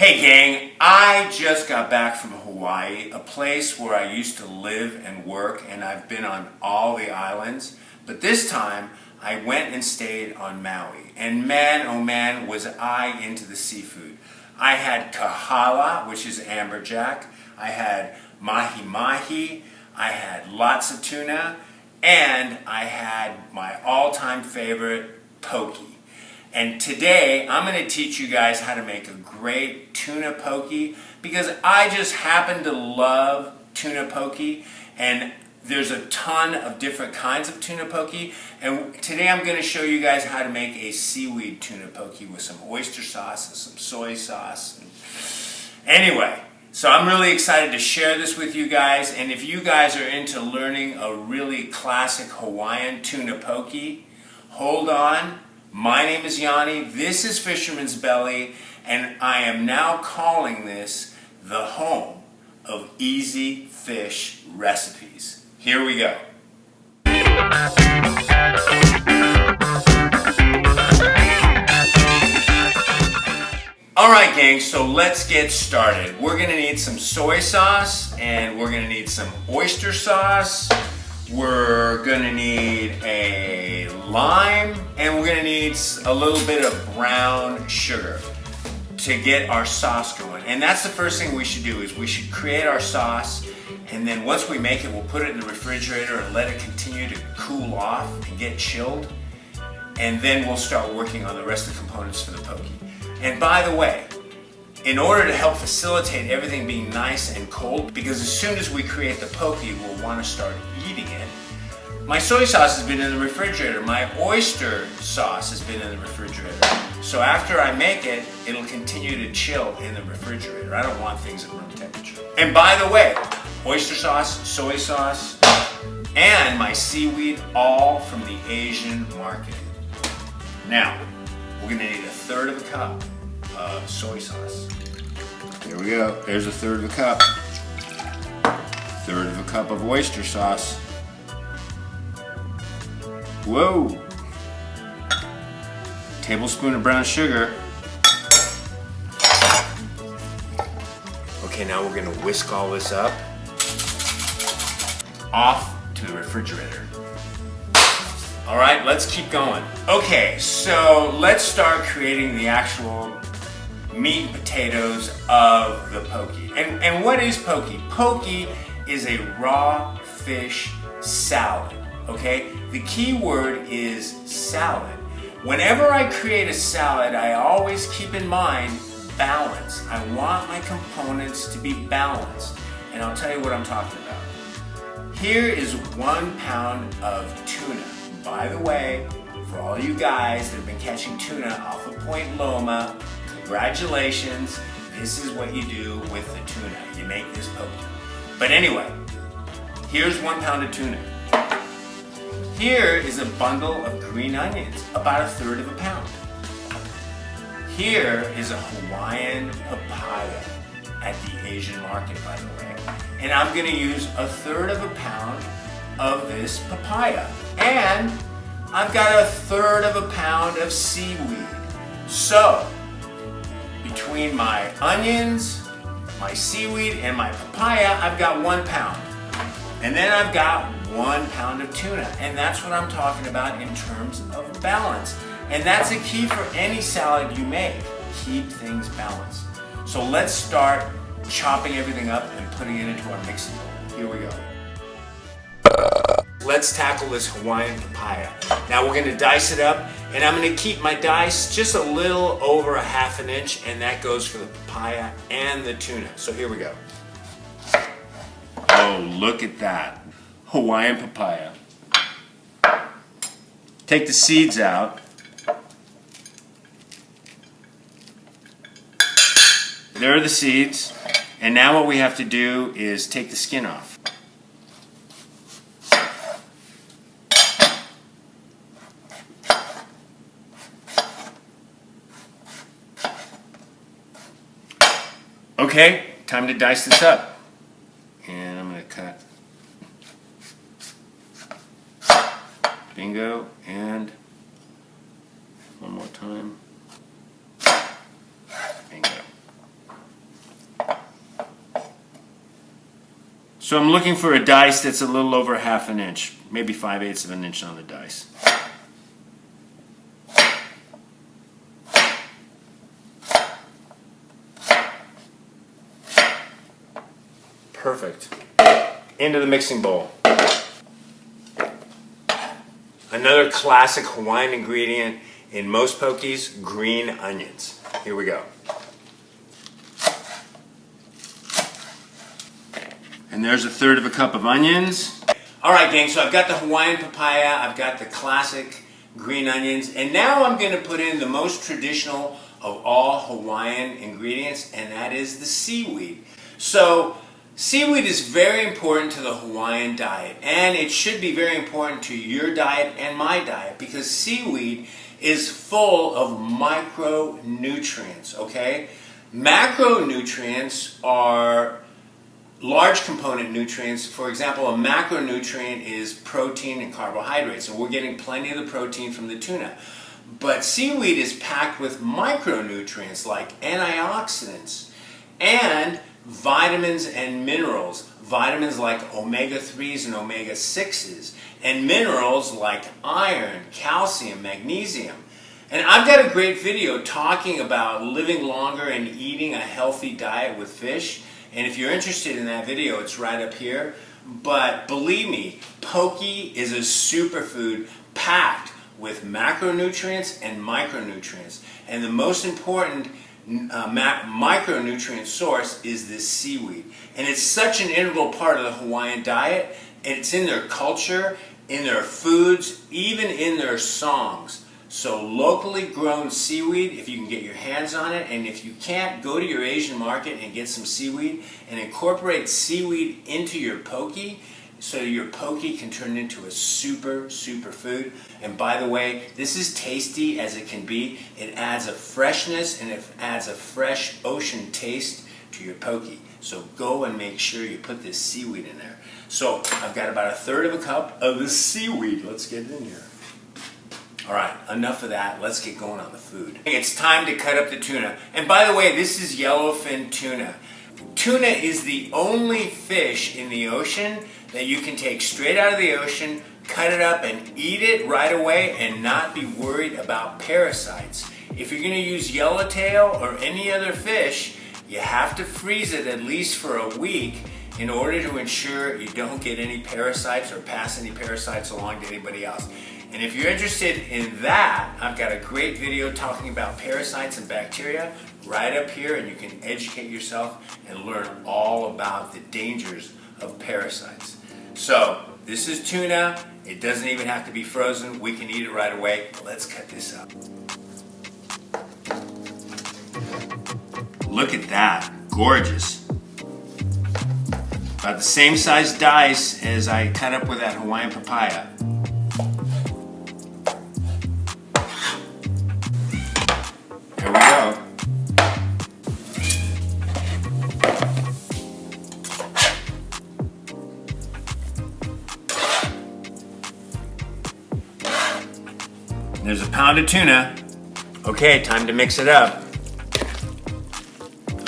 Hey gang, I just got back from Hawaii, a place where I used to live and work, and I've been on all the islands. But this time, I went and stayed on Maui. And man, oh man, was I into the seafood. I had kahala, which is amberjack. I had mahi-mahi. I had lots of tuna. And I had my all-time favorite, poke. And today, I'm going to teach you guys how to make a great tuna poke, because I just happen to love tuna poke, and there's a ton of different kinds of tuna poke. And today I'm going to show you guys how to make a seaweed tuna poke with some oyster sauce and some soy sauce. Anyway, so I'm really excited to share this with you guys. And if you guys are into learning a really classic Hawaiian tuna poke, hold on. My name is Yanni, this is Fisherman's Belly, and I am now calling this the home of easy fish recipes. Here we go. Alright gang, so let's get started. We're going to need some soy sauce, and we're going to need some oyster sauce. We're going to need a lime, and we're going to need a little bit of brown sugar to get our sauce going. And that's the first thing we should do, is we should create our sauce, and then once we make it, we'll put it in the refrigerator and let it continue to cool off and get chilled. And then we'll start working on the rest of the components for the poke. And by the way, in order to help facilitate everything being nice and cold, because as soon as we create the poke, we'll want to start eating it, my soy sauce has been in the refrigerator. My oyster sauce has been in the refrigerator. So after I make it, it'll continue to chill in the refrigerator. I don't want things at room temperature. And by the way, oyster sauce, soy sauce, and my seaweed, all from the Asian market. Now, we're going to need 1/3 of a cup of soy sauce. There we go. There's 1/3 of a cup. 1/3 of a cup of oyster sauce. Whoa! Tablespoon of brown sugar. Okay, now we're going to whisk all this up. Off to the refrigerator. All right, let's keep going. Okay, so let's start creating the actual meat and potatoes of the poke. And what is poke? Poke is a raw fish salad, okay? The key word is salad. Whenever I create a salad, I always keep in mind balance. I want my components to be balanced. And I'll tell you what I'm talking about. Here is 1 pound of tuna. By the way, for all you guys that have been catching tuna off of Point Loma, congratulations. This is what you do with the tuna. You make this poke. But anyway, here's 1 pound of tuna. Here is a bundle of green onions, about 1/3 of a pound. Here is a Hawaiian papaya at the Asian market, by the way. And I'm going to use 1/3 of a pound of this papaya. And I've got 1/3 of a pound of seaweed. So, between my onions, my seaweed, and my papaya, I've got 1 pound. And then I've got 1 pound of tuna. And that's what I'm talking about in terms of balance. And that's a key for any salad you make. Keep things balanced. So let's start chopping everything up and putting it into our mixing bowl. Here we go. Let's tackle this Hawaiian papaya. Now we're going to dice it up, and I'm going to keep my dice just a little over 1/2 inch, and that goes for the papaya and the tuna. So here we go. Oh, look at that. Hawaiian papaya. Take the seeds out. There are the seeds. And now what we have to do is take the skin off. Okay, time to dice this up. And I'm going to cut. Bingo, and one more time. Bingo. So I'm looking for a dice that's a little over 1/2 inch, maybe 5/8 of an inch on the dice. Perfect. Into the mixing bowl. Another classic Hawaiian ingredient in most pokies, green onions. Here we go. And there's 1/3 cup of onions. All right, gang, so I've got the Hawaiian papaya, I've got the classic green onions, and now I'm going to put in the most traditional of all Hawaiian ingredients, and that is the seaweed. So, seaweed is very important to the Hawaiian diet, and it should be very important to your diet and my diet, because seaweed is full of micronutrients, okay? Macronutrients are large component nutrients. For example, a macronutrient is protein and carbohydrates, and we're getting plenty of the protein from the tuna. But seaweed is packed with micronutrients like antioxidants and vitamins and minerals. Vitamins like omega-3s and omega-6s, and minerals like iron, calcium, magnesium. And I've got a great video talking about living longer and eating a healthy diet with fish. And if you're interested in that video, it's right up here. But believe me, poke is a superfood packed with macronutrients and micronutrients. And the most important micronutrient source is this seaweed. And it's such an integral part of the Hawaiian diet. And it's in their culture, in their foods, even in their songs. So locally grown seaweed, if you can get your hands on it, and if you can't, go to your Asian market and get some seaweed and incorporate seaweed into your poke so your poke can turn into a super food. And by the way, this is tasty as it can be. It adds a freshness and it adds a fresh ocean taste to your poke. So go and make sure you put this seaweed in there. So I've got about 1/3 cup of the seaweed. Let's get it in here. All right, enough of that. Let's get going on the food. It's time to cut up the tuna. And by the way, this is yellowfin tuna. Tuna is the only fish in the ocean that you can take straight out of the ocean, cut it up, and eat it right away and not be worried about parasites. If you're going to use yellowtail or any other fish, you have to freeze it at least for a week in order to ensure you don't get any parasites or pass any parasites along to anybody else. And if you're interested in that, I've got a great video talking about parasites and bacteria right up here, and you can educate yourself and learn all about the dangers of parasites. So, this is tuna. It doesn't even have to be frozen. We can eat it right away. Let's cut this up. Look at that. Gorgeous. About the same size dice as I cut up with that Hawaiian papaya. Here we go. There's a pound of tuna. Okay, time to mix it up.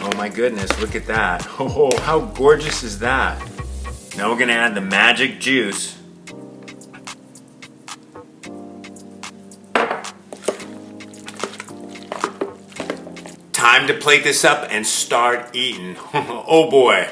Oh my goodness, look at that. Oh, how gorgeous is that? Now we're gonna add the magic juice. Time to plate this up and start eating. Oh boy.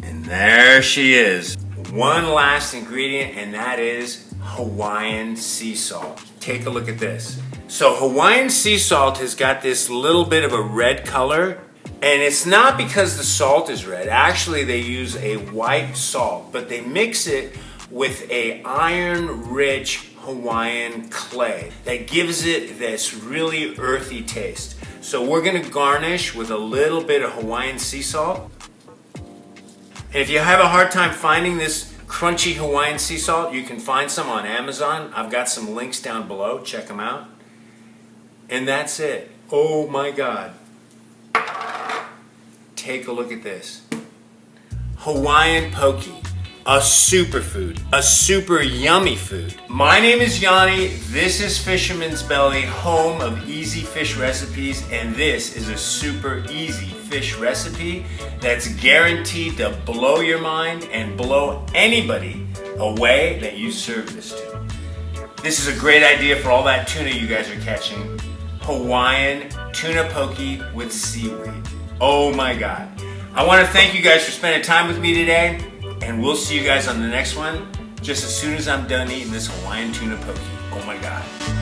And there she is. One last ingredient, and that is Hawaiian sea salt. Take a look at this. So Hawaiian sea salt has got this little bit of a red color, and it's not because the salt is red. Actually, they use a white salt, but they mix it with a iron-rich Hawaiian clay that gives it this really earthy taste. So we're gonna garnish with a little bit of Hawaiian sea salt. And if you have a hard time finding this crunchy Hawaiian sea salt, you can find some on Amazon. I've got some links down below, check them out. And that's it. Oh my God. Take a look at this. Hawaiian poke. a superfood, a super yummy food. My name is Yanni, this is Fisherman's Belly, home of easy fish recipes, and this is a super easy fish recipe that's guaranteed to blow your mind and blow anybody away that you serve this to. This is a great idea for all that tuna you guys are catching. Hawaiian tuna poke with seaweed. Oh my God. I want to thank you guys for spending time with me today, and we'll see you guys on the next one just as soon as I'm done eating this Hawaiian tuna poke. Oh my God.